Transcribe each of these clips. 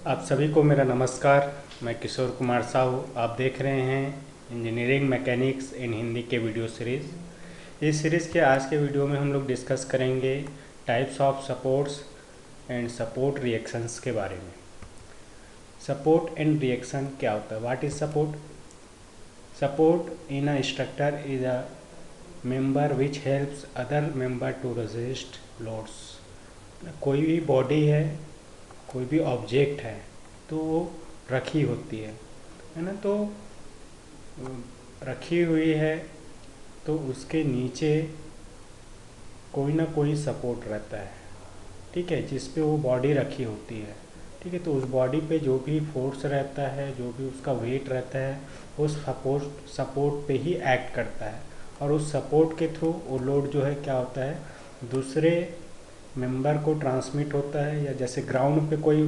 आप सभी को मेरा नमस्कार। मैं किशोर कुमार साहू। आप देख रहे हैं इंजीनियरिंग मैकेनिक्स इन हिंदी के वीडियो सीरीज़। इस सीरीज़ के आज के वीडियो में हम लोग डिस्कस करेंगे types of supports and support reactions के बारे में। सपोर्ट एंड रिएक्शन क्या होता है? What is support? Support in a structure is a member which helps other member to resist loads. कोई भी बॉडी है, कोई भी ऑब्जेक्ट है तो वो रखी होती है ना। तो रखी हुई है तो उसके नीचे कोई ना कोई सपोर्ट रहता है, ठीक है, जिस पे वो बॉडी रखी होती है। ठीक है, तो उस बॉडी पे जो भी फोर्स रहता है, जो भी उसका वेट रहता है, उस सपोर्ट पे ही एक्ट करता है। और उस सपोर्ट के थ्रू वो लोड जो है क्या होता है, दूसरे मेंबर को ट्रांसमिट होता है। या जैसे ग्राउंड पे कोई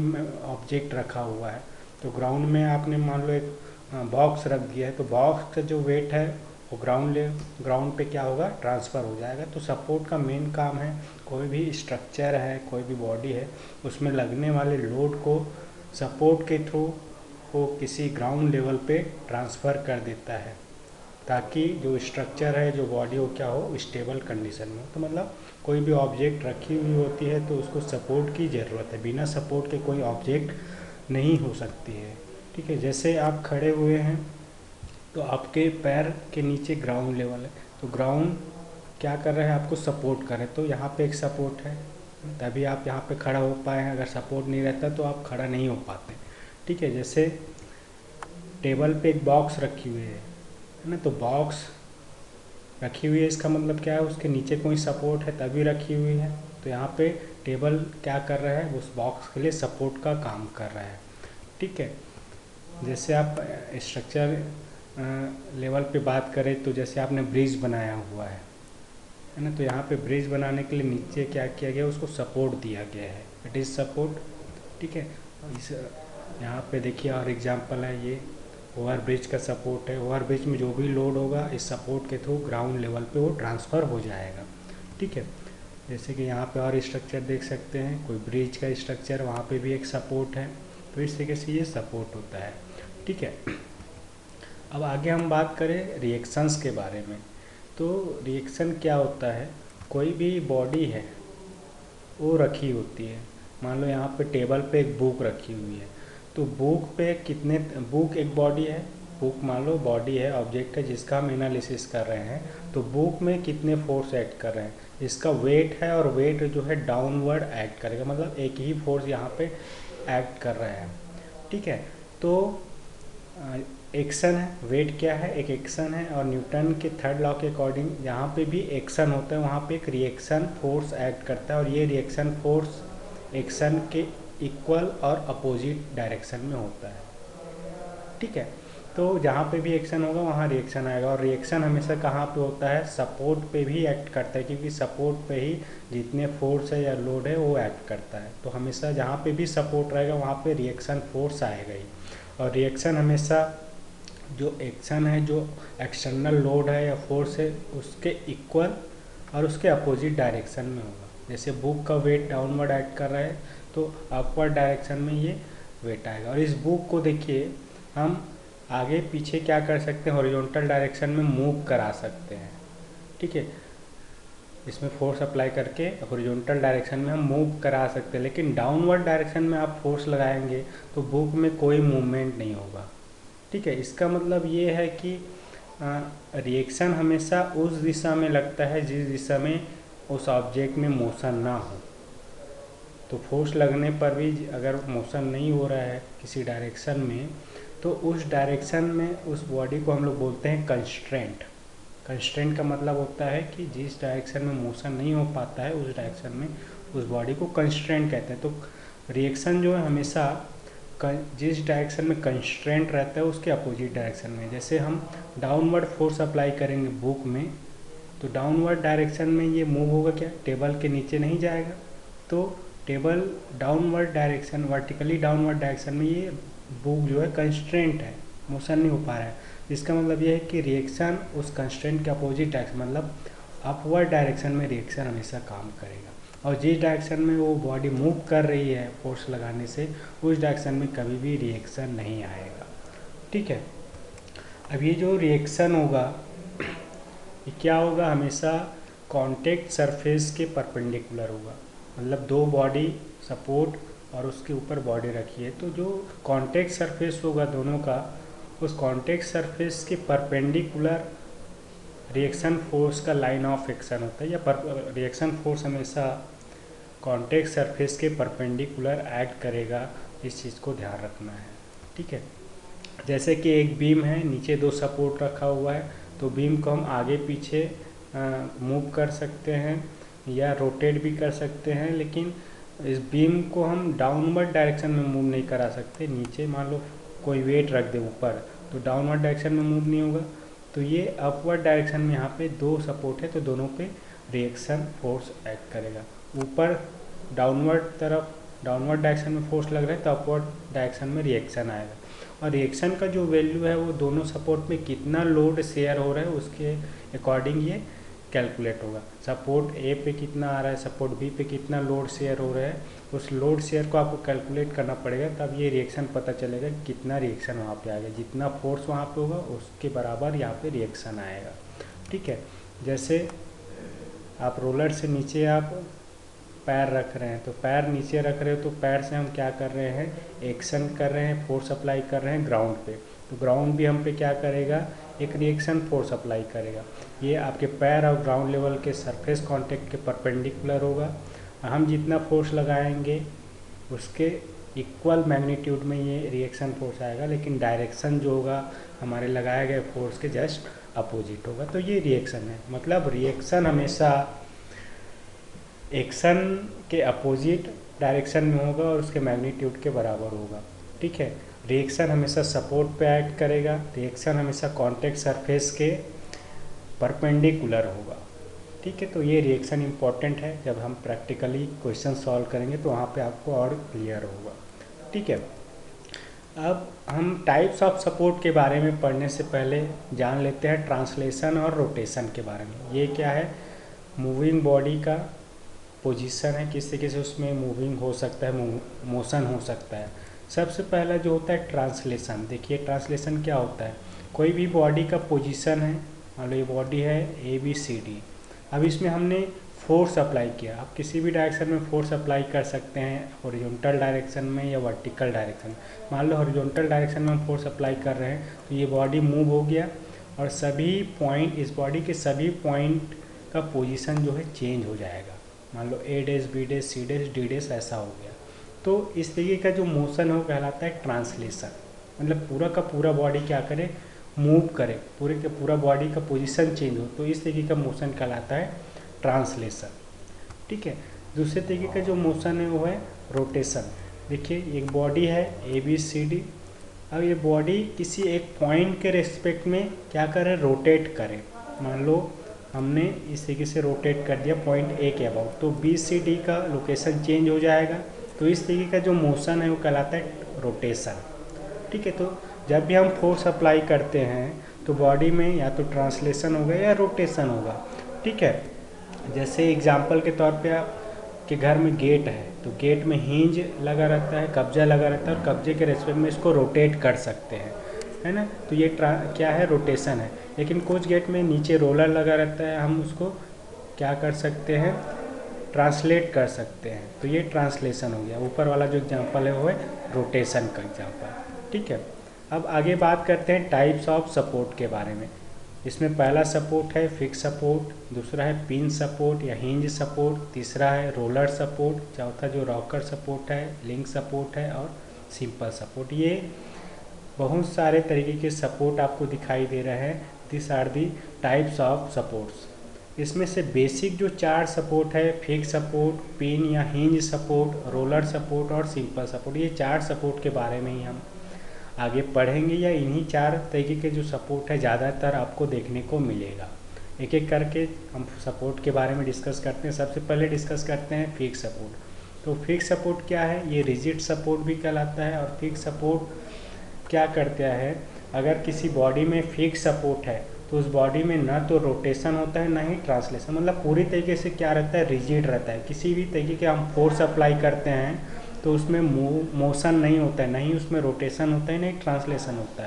ऑब्जेक्ट रखा हुआ है तो ग्राउंड में आपने मान लो एक बॉक्स रख दिया है, तो बॉक्स का जो वेट है वो ग्राउंड पे क्या होगा, ट्रांसफ़र हो जाएगा। तो सपोर्ट का मेन काम है, कोई भी स्ट्रक्चर है, कोई भी बॉडी है, उसमें लगने वाले लोड को सपोर्ट के थ्रू वो किसी ग्राउंड लेवल पे ट्रांसफ़र कर देता है, ताकि जो स्ट्रक्चर है, जो बॉडी हो क्या हो, स्टेबल कंडीशन में हो। तो मतलब कोई भी ऑब्जेक्ट रखी हुई होती है तो उसको सपोर्ट की ज़रूरत है। बिना सपोर्ट के कोई ऑब्जेक्ट नहीं हो सकती है। ठीक है, जैसे आप खड़े हुए हैं तो आपके पैर के नीचे ग्राउंड लेवल है, तो ग्राउंड क्या कर रहा है, आपको सपोर्ट कर रहे हैं। तो यहाँ पे एक सपोर्ट है, तभी आप यहाँ पे खड़ा हो पाए हैं। अगर सपोर्ट नहीं रहता तो आप खड़ा नहीं हो पाते। ठीक है, जैसे टेबल पे एक बॉक्स रखी हुई है ना, तो बॉक्स रखी हुई है, इसका मतलब क्या है, उसके नीचे कोई सपोर्ट है तभी रखी हुई है। तो यहाँ पे टेबल क्या कर रहा है, उस बॉक्स के लिए सपोर्ट का काम कर रहा है। ठीक है, जैसे आप स्ट्रक्चर लेवल पे बात करें तो जैसे आपने ब्रिज बनाया हुआ है ना, तो यहाँ पे ब्रिज बनाने के लिए नीचे क्या किया गया, उसको सपोर्ट दिया गया है, इट इज़ सपोर्ट। ठीक है, इस यहाँ पे देखिए और एग्जांपल है, ये ओवर ब्रिज का सपोर्ट है। ओवर ब्रिज में जो भी लोड होगा इस सपोर्ट के थ्रू ग्राउंड लेवल पे वो ट्रांसफ़र हो जाएगा। ठीक है, जैसे कि यहाँ पे और स्ट्रक्चर देख सकते हैं, कोई ब्रिज का स्ट्रक्चर, वहाँ पे भी एक सपोर्ट है। तो इस तरीके से ये सपोर्ट होता है। ठीक है, अब आगे हम बात करें रिएक्शंस के बारे में। तो रिएक्शन क्या होता है, कोई भी बॉडी है वो रखी होती है। मान लो यहाँ पे टेबल पे एक बुक रखी हुई है, तो बुक पे कितने, बुक एक बॉडी है, बुक मान लो बॉडी है, ऑब्जेक्ट है जिसका हम एनालिसिस कर रहे हैं। तो बुक में कितने फोर्स एक्ट कर रहे हैं, इसका वेट है, और वेट जो है डाउनवर्ड एक्ट करेगा, मतलब एक ही फोर्स यहाँ पे एक्ट कर रहा है। ठीक है, तो एक्शन है, वेट क्या है, एक एक्शन है। और न्यूटन के थर्ड लॉ के अकॉर्डिंग जहाँ पे भी एक्शन होता है वहाँ पे एक रिएक्शन फोर्स एक्ट करता है, और ये रिएक्शन फोर्स एक्शन के इक्वल और अपोजिट डायरेक्शन में होता है। ठीक है, तो जहाँ पे भी एक्शन होगा वहाँ रिएक्शन आएगा, और रिएक्शन हमेशा कहाँ पे होता है, सपोर्ट पे भी एक्ट करता है, क्योंकि सपोर्ट पे ही जितने फोर्स है या लोड है वो एक्ट करता है। तो हमेशा जहाँ पे भी सपोर्ट रहेगा वहाँ पे रिएक्शन फोर्स आएगा ही। और रिएक्शन हमेशा जो एक्शन है, जो एक्सटर्नल लोड है या फोर्स है, उसके इक्वल और उसके अपोजिट डायरेक्शन में होगा। जैसे बुक का वेट डाउनवर्ड एक्ट कर रहा है तो अपवर्ड डायरेक्शन में ये वेट आएगा। और इस बुक को देखिए, हम आगे पीछे क्या कर सकते हैं, हॉरिजॉन्टल डायरेक्शन में मूव करा सकते हैं। ठीक है, इसमें फोर्स अप्लाई करके हॉरिजॉन्टल डायरेक्शन में हम मूव करा सकते हैं, लेकिन डाउनवर्ड डायरेक्शन में आप फोर्स लगाएंगे तो बुक में कोई मूवमेंट नहीं होगा। ठीक है, इसका मतलब ये है कि रिएक्शन हमेशा उस दिशा में लगता है जिस दिशा में उस ऑब्जेक्ट में मोशन ना हो। तो फोर्स लगने पर भी अगर मोशन नहीं हो रहा है किसी डायरेक्शन में, तो उस डायरेक्शन में उस बॉडी को हम लोग बोलते हैं कंस्ट्रेंट। कंस्ट्रेंट का मतलब होता है कि जिस डायरेक्शन में मोशन नहीं हो पाता है उस डायरेक्शन में उस बॉडी को कंस्ट्रेंट कहते हैं। तो रिएक्शन जो है हमेशा जिस डायरेक्शन में कंस्ट्रेंट रहता है उसके अपोजिट डायरेक्शन में। जैसे हम डाउनवर्ड फोर्स अप्लाई करेंगे बुक में, तो डाउनवर्ड डायरेक्शन में ये मूव होगा, क्या टेबल के नीचे नहीं जाएगा। तो table downward direction, vertically downward direction में ये बुक जो है कंस्ट्रेंट है, मोशन नहीं हो पा रहा है। इसका मतलब ये है कि रिएक्शन उस कंस्ट्रेंट के अपोजिट डायरेक्शन, मतलब अपवर्ड डायरेक्शन में रिएक्शन हमेशा काम करेगा। और जिस डायरेक्शन में वो बॉडी मूव कर रही है फोर्स लगाने से, उस डायरेक्शन में कभी भी रिएक्शन नहीं आएगा। ठीक है। अब ये जो रिएक्शन होगा ये क्या होगा, हमेशा कॉन्टैक्ट सरफेस के परपेंडिकुलर होगा। मतलब दो बॉडी सपोर्ट और उसके ऊपर बॉडी रखी है, तो जो कॉन्टैक्ट सरफेस होगा दोनों का, उस कॉन्टैक्ट सरफेस के परपेंडिकुलर रिएक्शन फोर्स का लाइन ऑफ एक्शन होता है, या रिएक्शन फोर्स हमेशा कॉन्टैक्ट सरफेस के परपेंडिकुलर एक्ट करेगा। इस चीज़ को ध्यान रखना है। ठीक है। जैसे कि एक बीम है, नीचे दो सपोर्ट रखा हुआ है, तो बीम को हम आगे पीछे मूव कर सकते हैं या रोटेट भी कर सकते हैं, लेकिन इस बीम को हम डाउनवर्ड डायरेक्शन में मूव नहीं करा सकते। नीचे मान लो कोई वेट रख दे ऊपर, तो डाउनवर्ड डायरेक्शन में मूव नहीं होगा। तो ये अपवर्ड डायरेक्शन में यहाँ पे दो सपोर्ट है, तो दोनों पे रिएक्शन फोर्स एक्ट करेगा। ऊपर डाउनवर्ड डायरेक्शन में फोर्स लग रहा है, तो अपवर्ड डायरेक्शन में रिएक्शन आएगा। और रिएक्शन का जो वैल्यू है वो दोनों सपोर्ट में कितना लोड शेयर हो रहा है उसके अकॉर्डिंग ये कैलकुलेट होगा। सपोर्ट ए पे कितना आ रहा है, सपोर्ट बी पे कितना लोड शेयर हो रहा है, उस लोड शेयर को आपको कैलकुलेट करना पड़ेगा, तब ये रिएक्शन पता चलेगा कि कितना रिएक्शन वहाँ पे आएगा। जितना फोर्स वहाँ पे होगा उसके बराबर यहाँ पे रिएक्शन आएगा। ठीक है। जैसे आप रोलर से नीचे आप पैर रख रहे हैं, तो पैर नीचे रख रहे हो, तो पैर से हम क्या कर रहे हैं, एक्शन कर रहे हैं, फोर्स अप्लाई कर रहे हैं ग्राउंड पे। तो ग्राउंड भी हम पे क्या करेगा, एक रिएक्शन फोर्स अप्लाई करेगा। ये आपके पैर और ग्राउंड लेवल के सरफेस कांटेक्ट के परपेंडिकुलर होगा। हम जितना फोर्स लगाएंगे उसके इक्वल मैग्नीट्यूड में ये रिएक्शन फोर्स आएगा, लेकिन डायरेक्शन जो होगा हमारे लगाए गए फोर्स के जस्ट अपोजिट होगा। तो ये रिएक्शन है। मतलब रिएक्शन हमेशा एक्शन के अपोजिट डायरेक्शन में होगा और उसके मैग्नीट्यूड के बराबर होगा। ठीक है। रिएक्शन हमेशा सपोर्ट पे एक्ट करेगा। रिएक्शन हमेशा कांटेक्ट सरफेस के परपेंडिकुलर होगा। ठीक है। तो ये रिएक्शन इम्पॉर्टेंट है, जब हम प्रैक्टिकली क्वेश्चन सॉल्व करेंगे तो वहाँ पे आपको और क्लियर होगा। ठीक है। अब हम टाइप्स ऑफ सपोर्ट के बारे में पढ़ने से पहले जान लेते हैं ट्रांसलेशन और रोटेशन के बारे में। ये क्या है, मूविंग बॉडी का पोजीशन है, किस तरीके से उसमें मूविंग हो सकता है, मोशन हो सकता है। सबसे पहला जो होता है ट्रांसलेशन। देखिए ट्रांसलेशन क्या होता है, कोई भी बॉडी का पोजीशन है, मान लो ये बॉडी है ABCD। अब इसमें हमने फोर्स अप्लाई किया। आप किसी भी डायरेक्शन में फोर्स अप्लाई कर सकते हैं, हॉरिजॉन्टल डायरेक्शन में या वर्टिकल डायरेक्शन में। मान लो हॉरिजॉन्टल डायरेक्शन में हम फोर्स अप्लाई कर रहे हैं, तो ये बॉडी मूव हो गया और सभी पॉइंट, इस बॉडी के सभी पॉइंट का पोजीशन जो है चेंज हो जाएगा। मान लो A dash B dash C dash D dash ऐसा हो गया। तो इस तरीके का जो मोशन है वो कहलाता है ट्रांसलेशन। मतलब पूरा का पूरा बॉडी क्या करे, मूव करे, पूरे के पूरा बॉडी का पोजीशन चेंज हो, तो इस तरीके का मोशन कहलाता है ट्रांसलेशन। ठीक है। दूसरे तरीके का जो मोशन है वो है रोटेशन। देखिए एक बॉडी है ABCD। अब ये बॉडी किसी एक पॉइंट के रेस्पेक्ट में क्या करे, रोटेट करे। मान लो हमने इस तरीके से रोटेट कर दिया पॉइंट A के अबाउट, तो BCD का लोकेशन चेंज हो जाएगा। तो इस तरीके का जो मोशन है वो कहलाता है रोटेशन। ठीक है। तो जब भी हम फोर्स अप्लाई करते हैं तो बॉडी में या तो ट्रांसलेशन होगा या रोटेशन होगा। ठीक है। जैसे एग्जांपल के तौर पे आप के घर में गेट है, तो गेट में हिंज लगा रहता है, कब्जा लगा रहता है, और कब्जे के रेस्पेक्ट में इसको रोटेट कर सकते हैं, है ना। तो ये क्या है, रोटेशन है। लेकिन कुछ गेट में नीचे रोलर लगा रहता है, हम उसको क्या कर सकते हैं, ट्रांसलेट कर सकते हैं। तो ये ट्रांसलेशन हो गया। ऊपर वाला जो एग्जांपल है वो है रोटेशन का एग्जांपल। ठीक है। अब आगे बात करते हैं टाइप्स ऑफ सपोर्ट के बारे में। इसमें पहला सपोर्ट है फिक्स सपोर्ट, दूसरा है पिन सपोर्ट या हिंज सपोर्ट, तीसरा है रोलर सपोर्ट, चौथा जो रॉकर सपोर्ट है, लिंक सपोर्ट है, और सिंपल सपोर्ट। ये बहुत सारे तरीके के सपोर्ट आपको दिखाई दे रहे हैं। This are the types of supports. इसमें से बेसिक जो 4 सपोर्ट है, फिक्स सपोर्ट, पिन या हिंज सपोर्ट, रोलर सपोर्ट और सिंपल सपोर्ट, ये 4 सपोर्ट के बारे में ही हम आगे पढ़ेंगे, या इन्हीं 4 तरीके के जो सपोर्ट है ज़्यादातर आपको देखने को मिलेगा। एक एक करके हम सपोर्ट के बारे में डिस्कस करते हैं। सबसे पहले डिस्कस करते हैं फिक्स सपोर्ट। तो फिक्स सपोर्ट क्या है, ये रिजिड सपोर्ट भी कहलाता है। और फिक्स सपोर्ट क्या करता है, अगर किसी बॉडी में फिक्स सपोर्ट है तो तो उस बॉडी में ना तो रोटेशन होता है ना ही ट्रांसलेशन, मतलब पूरी तरीके से क्या रहता है, रिजिड रहता है। किसी भी तरीके के हम फोर्स अप्लाई करते हैं तो उसमें मोशन नहीं होता है, ना ही उसमें रोटेशन होता है, ना ही ट्रांसलेशन होता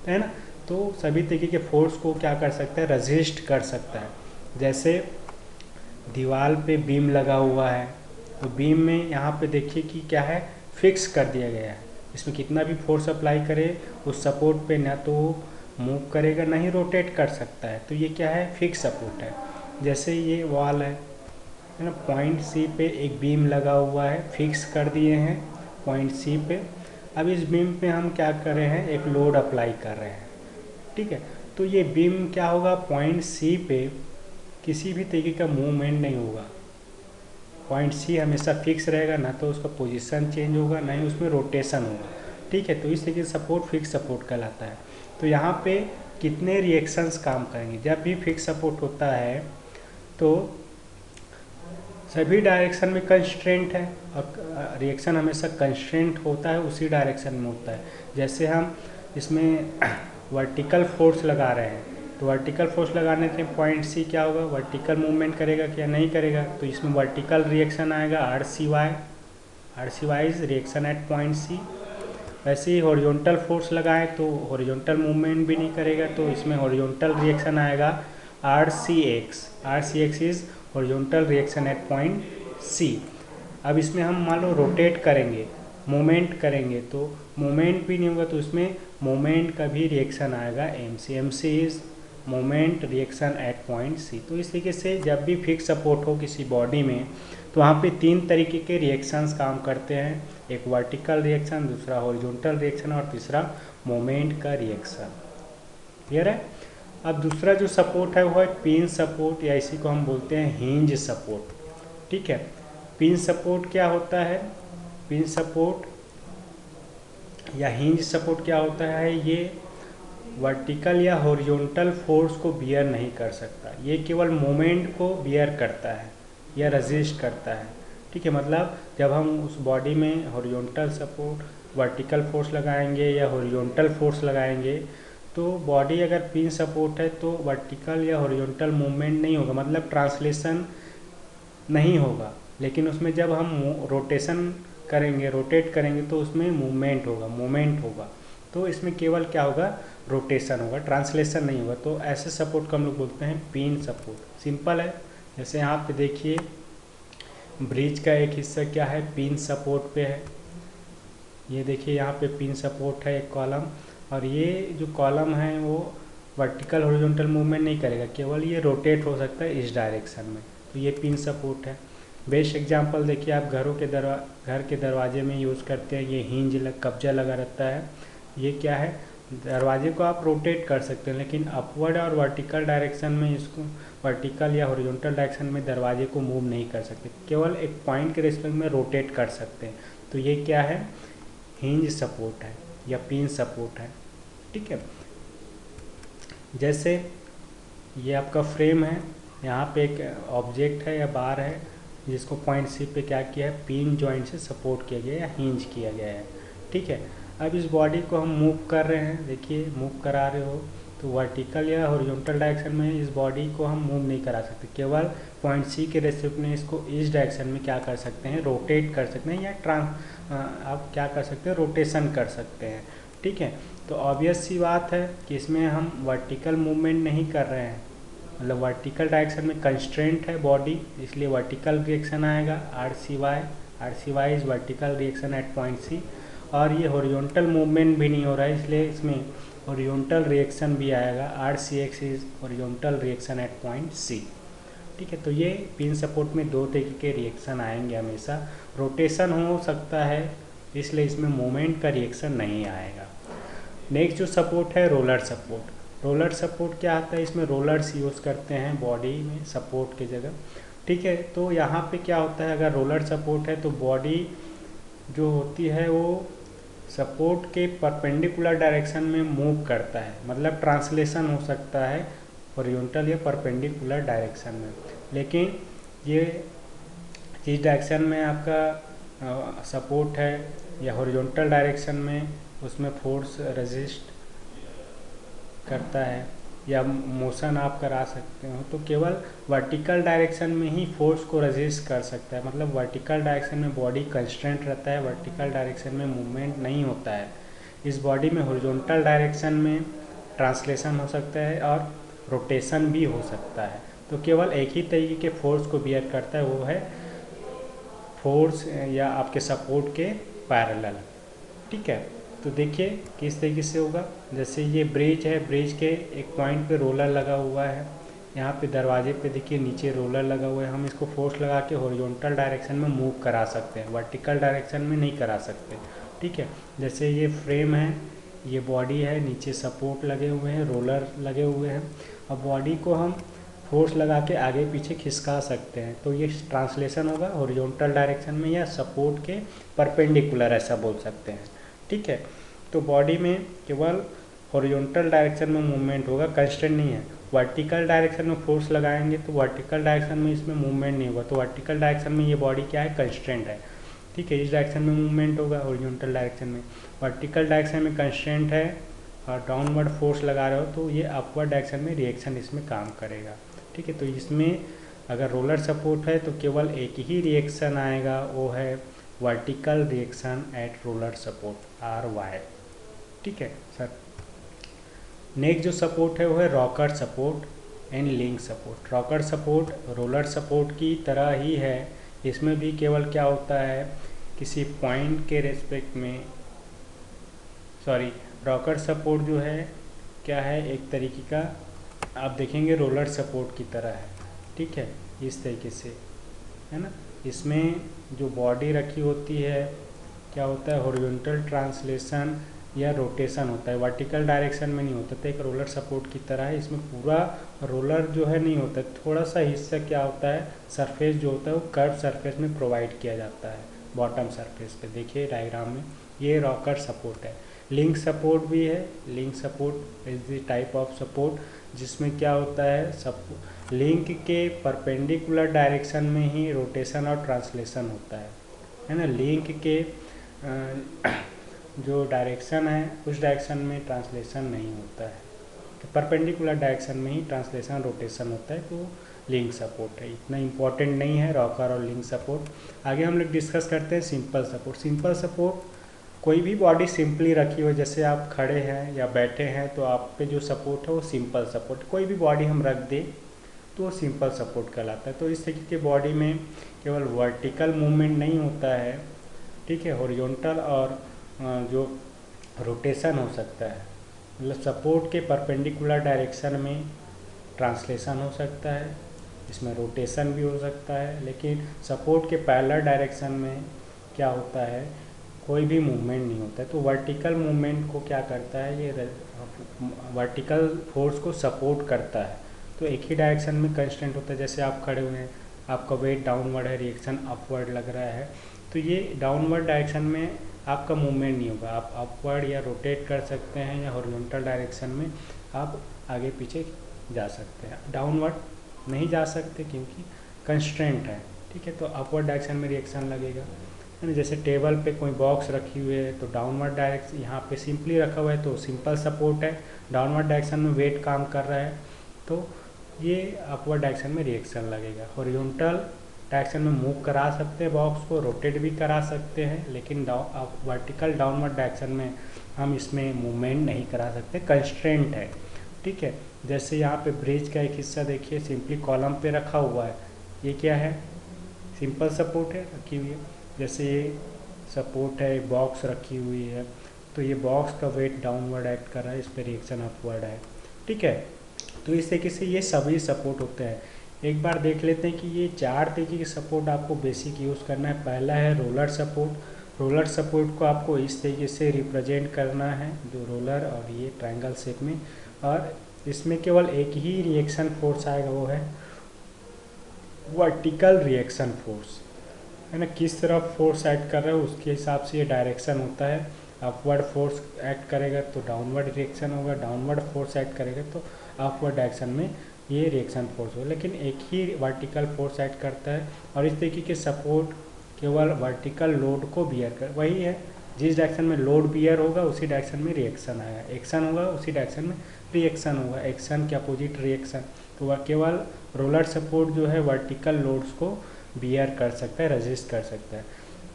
है ना। तो सभी तरीके के फोर्स को क्या कर सकता है, रजिस्ट कर सकता है। जैसे दीवार पे बीम लगा हुआ है, तो बीम में यहाँ पे देखिए कि क्या है, फिक्स कर दिया गया है। इसमें कितना भी फोर्स अप्लाई करे उस सपोर्ट पे ना तो मूव करेगा ना ही रोटेट कर सकता है, तो ये क्या है, फिक्स सपोर्ट है। जैसे ये वॉल है ना, पॉइंट सी पे एक बीम लगा हुआ है, फिक्स कर दिए हैं पॉइंट सी पे। अब इस बीम पे हम क्या कर रहे हैं, एक लोड अप्लाई कर रहे हैं, ठीक है। तो ये बीम क्या होगा, पॉइंट सी पे किसी भी तरीके का मूवमेंट नहीं होगा। पॉइंट सी हमेशा फिक्स रहेगा, ना तो उसका पोजीशन चेंज होगा ना ही उसमें रोटेशन होगा, ठीक है। तो इस तरीके से सपोर्ट फिक्स सपोर्ट कहलाता है। तो यहाँ पे कितने रिएक्शंस काम करेंगे, जब भी फिक्स सपोर्ट होता है तो सभी डायरेक्शन में कंस्ट्रेंट है, और रिएक्शन हमेशा कंस्ट्रेंट होता है, उसी डायरेक्शन में होता है। जैसे हम इसमें वर्टिकल फोर्स लगा रहे हैं, तो वर्टिकल फोर्स लगाने से पॉइंट सी क्या होगा, वर्टिकल मूवमेंट करेगा क्या, नहीं करेगा। तो इसमें वर्टिकल रिएक्शन आएगा R C Y is reaction at point C. वैसे ही हॉरिजॉन्टल फोर्स लगाएं तो हॉरिजॉन्टल मूवमेंट भी नहीं करेगा, तो इसमें हॉरिजॉन्टल रिएक्शन आएगा R C X is horizontal reaction at point C. अब इसमें हम मान लो रोटेट करेंगे, मोमेंट करेंगे, तो मोमेंट भी नहीं होगा, तो इसमें मोमेंट का भी रिएक्शन आएगा M C is moment reaction at point C. तो इस तरीके से जब भी फिक्स सपोर्ट हो किसी बॉडी में, तो वहाँ पे 3 तरीके के रिएक्शंस काम करते हैं, एक वर्टिकल रिएक्शन, दूसरा हॉरिजॉन्टल रिएक्शन और तीसरा मोमेंट का रिएक्शन। क्लियर है। अब दूसरा जो सपोर्ट है वो है पिन सपोर्ट, या इसी को हम बोलते हैं हिंज सपोर्ट, ठीक है। पिन सपोर्ट क्या होता है, पिन सपोर्ट या हिंज सपोर्ट क्या होता है, ये वर्टिकल या हॉरिजॉन्टल फोर्स को बियर नहीं कर सकता, ये केवल मोमेंट को बियर करता है या रजिस्ट करता है, ठीक है। मतलब जब हम उस बॉडी में हॉरिजॉन्टल सपोर्ट वर्टिकल फोर्स लगाएंगे या हॉरिजॉन्टल फोर्स लगाएंगे, तो बॉडी अगर पिन सपोर्ट है तो वर्टिकल या हॉरिजॉन्टल मूवमेंट नहीं होगा, मतलब ट्रांसलेशन नहीं होगा। लेकिन उसमें जब हम रोटेशन करेंगे, रोटेट करेंगे, तो उसमें मूवमेंट होगा। तो इसमें केवल क्या होगा, रोटेशन होगा, ट्रांसलेशन नहीं होगा। तो ऐसे सपोर्ट को हम लोग बोलते हैं पिन सपोर्ट। सिंपल है। जैसे यहाँ पे देखिए ब्रिज का एक हिस्सा क्या है, पिन सपोर्ट पे है। ये देखिए यहाँ पे पिन सपोर्ट है एक कॉलम, और ये जो कॉलम है वो वर्टिकल हॉरिजॉन्टल मूवमेंट नहीं करेगा, केवल ये रोटेट हो सकता है इस डायरेक्शन में, तो ये पिन सपोर्ट है। बेस्ट एग्जांपल देखिए, आप घर के दरवाजे में यूज़ करते हैं, ये हिंज कब्जा लगा रहता है। ये क्या है, दरवाजे को आप रोटेट कर सकते हैं, लेकिन अपवर्ड और वर्टिकल डायरेक्शन में इसको, वर्टिकल या हॉरिजॉन्टल डायरेक्शन में दरवाजे को मूव नहीं कर सकते, केवल एक पॉइंट के रिस्पेक्ट में रोटेट कर सकते हैं। तो ये क्या है, हिंज सपोर्ट है या पिन सपोर्ट है, ठीक है। जैसे ये आपका फ्रेम है, यहाँ पे एक ऑब्जेक्ट है या बार है, जिसको पॉइंट सी पे क्या किया है, पिन जॉइंट से सपोर्ट किया गया है या हिंज किया गया है, ठीक है। अब इस बॉडी को हम मूव कर रहे हैं, देखिए मूव करा रहे हो, तो वर्टिकल या हॉरिजॉन्टल डायरेक्शन में इस बॉडी को हम मूव नहीं करा सकते, केवल पॉइंट सी के रेस्पेक्ट में इसको इस डायरेक्शन में क्या कर सकते हैं, रोटेट कर सकते हैं, या आप क्या कर सकते हैं, रोटेशन कर सकते हैं, ठीक है। तो ऑब्वियस सी बात है कि इसमें हम वर्टिकल मूवमेंट नहीं कर रहे हैं, मतलब वर्टिकल डायरेक्शन में कंस्ट्रेंट है बॉडी, इसलिए वर्टिकल रिएक्शन आएगा R C Y is vertical reaction at point C. और ये हॉरिजॉन्टल मूवमेंट भी नहीं हो रहा है, इसलिए इसमें हॉरिजॉन्टल रिएक्शन भी आएगा, R C X is horizontal reaction at point C, ठीक है। तो ये पिन सपोर्ट में 2 तरीके के रिएक्शन आएंगे हमेशा, रोटेशन हो सकता है, इसलिए इसमें मोमेंट का रिएक्शन नहीं आएगा। नेक्स्ट जो सपोर्ट है रोलर सपोर्ट। रोलर सपोर्ट क्या आता है, इसमें रोलर्स यूज़ करते हैं बॉडी में सपोर्ट की जगह, ठीक है। तो यहाँ पे क्या होता है, अगर रोलर सपोर्ट है तो बॉडी जो होती है वो सपोर्ट के परपेंडिकुलर डायरेक्शन में मूव करता है, मतलब ट्रांसलेशन हो सकता है हॉरिजॉन्टल या परपेंडिकुलर डायरेक्शन में, लेकिन ये जिस डायरेक्शन में आपका सपोर्ट है या हॉरिजॉन्टल डायरेक्शन में, उसमें फोर्स रेजिस्ट करता है, या मोशन आप करा सकते हो, तो केवल वर्टिकल डायरेक्शन में ही फोर्स को रेजिस्ट कर सकता है। मतलब वर्टिकल डायरेक्शन में बॉडी कंस्ट्रेंट रहता है, वर्टिकल डायरेक्शन में मूवमेंट नहीं होता है। इस बॉडी में हॉरिजॉन्टल डायरेक्शन में ट्रांसलेशन हो सकता है और रोटेशन भी हो सकता है। तो केवल एक ही तरीके के फोर्स को बियर करता है, वो है फोर्स या आपके सपोर्ट के पैरेलल। ठीक है, तो देखिए किस तरीके से होगा। जैसे ये ब्रिज है, ब्रिज के एक पॉइंट पे रोलर लगा हुआ है, यहाँ पे दरवाजे पे देखिए नीचे रोलर लगा हुआ है। हम इसको फोर्स लगा के हॉरिजॉन्टल डायरेक्शन में मूव करा सकते हैं, वर्टिकल डायरेक्शन में नहीं करा सकते। ठीक है, जैसे ये फ्रेम है, ये बॉडी है, नीचे सपोर्ट लगे हुए हैं, रोलर लगे हुए हैं। अब बॉडी को हम फोर्स लगा के आगे पीछे खिसका सकते हैं, तो ये ट्रांसलेशन होगा हॉरिजॉन्टल डायरेक्शन में या सपोर्ट के परपेंडिकुलर, ऐसा बोल सकते हैं। ठीक है, तो बॉडी में केवल हॉरिजॉन्टल डायरेक्शन में मूवमेंट होगा, कंस्टेंट नहीं है। वर्टिकल डायरेक्शन में फोर्स लगाएंगे तो वर्टिकल डायरेक्शन में इसमें मूवमेंट नहीं होगा, तो वर्टिकल डायरेक्शन में ये बॉडी क्या है, कंस्टेंट है। ठीक है, इस डायरेक्शन में मूवमेंट होगा, हॉरिजॉन्टल डायरेक्शन में। वर्टिकल डायरेक्शन में कंस्टेंट है और डाउनवर्ड फोर्स लगा रहे हो तो ये अपवर्ड डायरेक्शन में रिएक्शन इसमें काम करेगा। ठीक है, तो इसमें अगर रोलर सपोर्ट है तो केवल एक ही रिएक्शन आएगा, वो है vertical reaction eight roller support RY। ठीक है सर। नेक्स्ट जो सपोर्ट है वो है rocker support and link support. Rocker support roller support की तरह ही है, इसमें भी केवल क्या होता है, किसी पॉइंट के रेस्पेक्ट में, सॉरी, रॉकर सपोर्ट जो है क्या है, एक तरीके का आप देखेंगे रोलर सपोर्ट की तरह है। ठीक है, इस तरीके से है ना। इसमें जो बॉडी रखी होती है क्या होता है, हॉरिजॉन्टल ट्रांसलेशन या रोटेशन होता है, वर्टिकल डायरेक्शन में नहीं होता। तो एक रोलर सपोर्ट की तरह है, इसमें पूरा रोलर जो है नहीं होता, थोड़ा सा हिस्सा क्या होता है, सरफेस जो होता है वो कर्व सरफेस में प्रोवाइड किया जाता है, बॉटम सरफेस पे। देखिए डायग्राम में ये रॉकर सपोर्ट है। लिंक सपोर्ट भी है, link support is the type of support जिसमें क्या होता है, लिंक के परपेंडिकुलर डायरेक्शन में ही रोटेशन और ट्रांसलेशन होता है ना। लिंक के जो डायरेक्शन है उस डायरेक्शन में ट्रांसलेशन नहीं होता है, तो परपेंडिकुलर डायरेक्शन में ही ट्रांसलेशन रोटेशन होता है, तो लिंक सपोर्ट है। इतना इम्पोर्टेंट नहीं है रॉकर और लिंक सपोर्ट। आगे हम लोग डिस्कस करते हैं सिंपल सपोर्ट। सिंपल सपोर्ट कोई भी बॉडी सिंपली रखी हो, जैसे आप खड़े हैं या बैठे हैं तो आप पे जो सपोर्ट है वो सिंपल सपोर्ट। कोई भी बॉडी हम रख दें तो वो सिंपल सपोर्ट कहलाता है। तो इस तरीके की बॉडी में केवल वर्टिकल मूवमेंट नहीं होता है, ठीक है, हॉरिजॉन्टल और जो रोटेशन हो सकता है, मतलब सपोर्ट के परपेंडिकुलर डायरेक्शन में ट्रांसलेशन हो सकता है, इसमें रोटेशन भी हो सकता है। लेकिन सपोर्ट के पैरेलल डायरेक्शन में क्या होता है, कोई भी मूवमेंट नहीं होता है। तो वर्टिकल मूवमेंट को क्या करता है, ये वर्टिकल फोर्स को सपोर्ट करता है। तो एक ही डायरेक्शन में कंस्टेंट होता है, जैसे आप खड़े हुए हैं, आपका वेट डाउनवर्ड है, रिएक्शन अपवर्ड लग रहा है, तो ये डाउनवर्ड डायरेक्शन में आपका मूवमेंट नहीं होगा। आप अपवर्ड या रोटेट कर सकते हैं या हॉरिजॉन्टल डायरेक्शन में आप आगे पीछे जा सकते हैं, डाउनवर्ड नहीं जा सकते क्योंकि कंस्ट्रेंट है। ठीक है, तो अपवर्ड डायरेक्शन में रिएक्शन लगेगा। जैसे टेबल पे कोई बॉक्स रखी हुई है तो डाउनवर्ड डायरेक्शन, यहाँ पे सिंपली रखा हुआ है तो सिंपल सपोर्ट है, डाउनवर्ड डायरेक्शन में वेट काम कर रहा है तो ये अपवर्ड डायरेक्शन में रिएक्शन लगेगा। हॉरिजॉन्टल डायरेक्शन में मूव करा सकते हैं बॉक्स को, रोटेट भी करा सकते हैं, लेकिन वर्टिकल डाउनवर्ड डायरेक्शन में हम इसमें मूवमेंट नहीं करा सकते, कंस्ट्रेंट है। ठीक है, जैसे यहाँ पे ब्रिज का एक हिस्सा देखिए सिंपली कॉलम पे रखा हुआ है, ये क्या है, सिंपल सपोर्ट है, रखी हुई है। जैसे ये सपोर्ट है, बॉक्स रखी हुई है, तो ये बॉक्स का वेट डाउनवर्ड एक्ट कर रहा है, इस पर रिएक्शन अपवर्ड है। ठीक है, तो इस तरीके से ये सभी सपोर्ट होते हैं। एक बार देख लेते हैं कि ये 4 तरीके के सपोर्ट आपको बेसिक यूज़ करना है। पहला है रोलर सपोर्ट। रोलर सपोर्ट को आपको इस तरीके से रिप्रेजेंट करना है, जो रोलर और ये ट्रायंगल शेप में, और इसमें केवल एक ही रिएक्शन फोर्स आएगा, वो है वर्टिकल रिएक्शन फोर्स, है ना। किस तरफ फोर्स एक्ट कर रहा है उसके हिसाब से ये डायरेक्शन होता है। अपवर्ड फोर्स एक्ट करेगा तो डाउनवर्ड रिएक्शन होगा, डाउनवर्ड फोर्स एक्ट करेगा तो अपवर्ड डायरेक्शन में ये रिएक्शन फोर्स हो, लेकिन एक ही वर्टिकल फोर्स एक्ट करता है। और इस तरीके के सपोर्ट केवल वर्टिकल लोड को बियर कर, वही है जिस डायरेक्शन में लोड बियर होगा उसी डायरेक्शन में रिएक्शन आएगा, एक्शन होगा उसी डायरेक्शन में रिएक्शन होगा, एक्शन के अपोजिट रिएक्शन। तो वह केवल रोलर सपोर्ट जो है वर्टिकल लोड्स को बियर कर सकता है, रजिस्ट कर सकता है।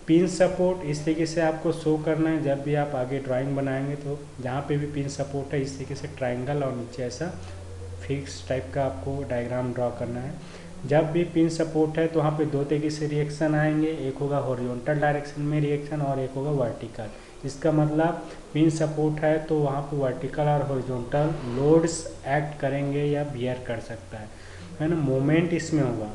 पिन सपोर्ट इस तरीके से आपको शो करना है, जब भी आप आगे ड्राइंग बनाएंगे तो जहाँ पे भी पिन सपोर्ट है इस तरीके से ट्रायंगल और नीचे ऐसा फिक्स टाइप का आपको डायग्राम ड्रॉ करना है। जब भी पिन सपोर्ट है तो वहाँ पे दो तरीके से रिएक्शन आएंगे, एक होगा हॉरिजॉन्टल डायरेक्शन में रिएक्शन और एक होगा वर्टिकल। इसका मतलब पिन सपोर्ट है तो वहाँ पे वर्टिकल और हॉरिजॉन्टल लोड्स एक्ट करेंगे या बियर कर सकता है ना। मोमेंट इसमें होगा,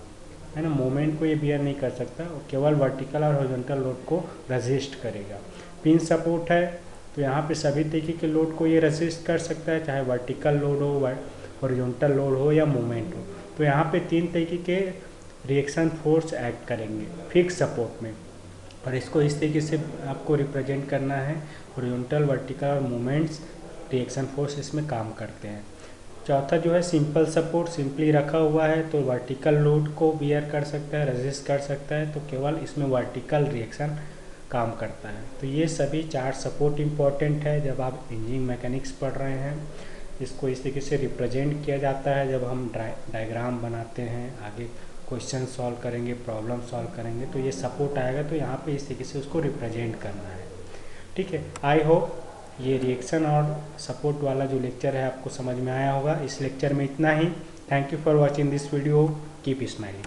है ना, मोमेंट को ये बियर नहीं कर सकता, केवल वर्टिकल और हॉरिजॉन्टल लोड को रजिस्ट करेगा। पिन सपोर्ट है तो यहाँ पे सभी तरीके के लोड को ये रजिस्ट कर सकता है, चाहे वर्टिकल लोड हो, हॉरिजॉन्टल लोड हो या मोमेंट हो। तो यहाँ पे 3 तरीके के रिएक्शन फोर्स एक्ट करेंगे फिक्स सपोर्ट में, और इसको इस तरीके से आपको रिप्रेजेंट करना है, हॉरिजॉन्टल, वर्टिकल और मोमेंट्स रिएक्शन फोर्स इसमें काम करते हैं। चौथा जो है सिंपल सपोर्ट, सिंपली रखा हुआ है तो वर्टिकल लोड को बियर कर सकता है, रजिस्ट कर सकता है, तो केवल इसमें वर्टिकल रिएक्शन काम करता है। तो ये सभी 4 सपोर्ट इम्पॉर्टेंट है जब आप इंजीनियरिंग मैकेनिक्स पढ़ रहे हैं। इसको इस तरीके से रिप्रेजेंट किया जाता है जब हम डायग्राम बनाते हैं, आगे क्वेश्चन सॉल्व करेंगे, प्रॉब्लम सॉल्व करेंगे, तो ये सपोर्ट आएगा, तो यहाँ पे इस तरीके से उसको रिप्रेजेंट करना है। ठीक है, आई होप ये रिएक्शन और सपोर्ट वाला जो लेक्चर है आपको समझ में आया होगा। इस लेक्चर में इतना ही। Thank you for watching this video, keep smiling.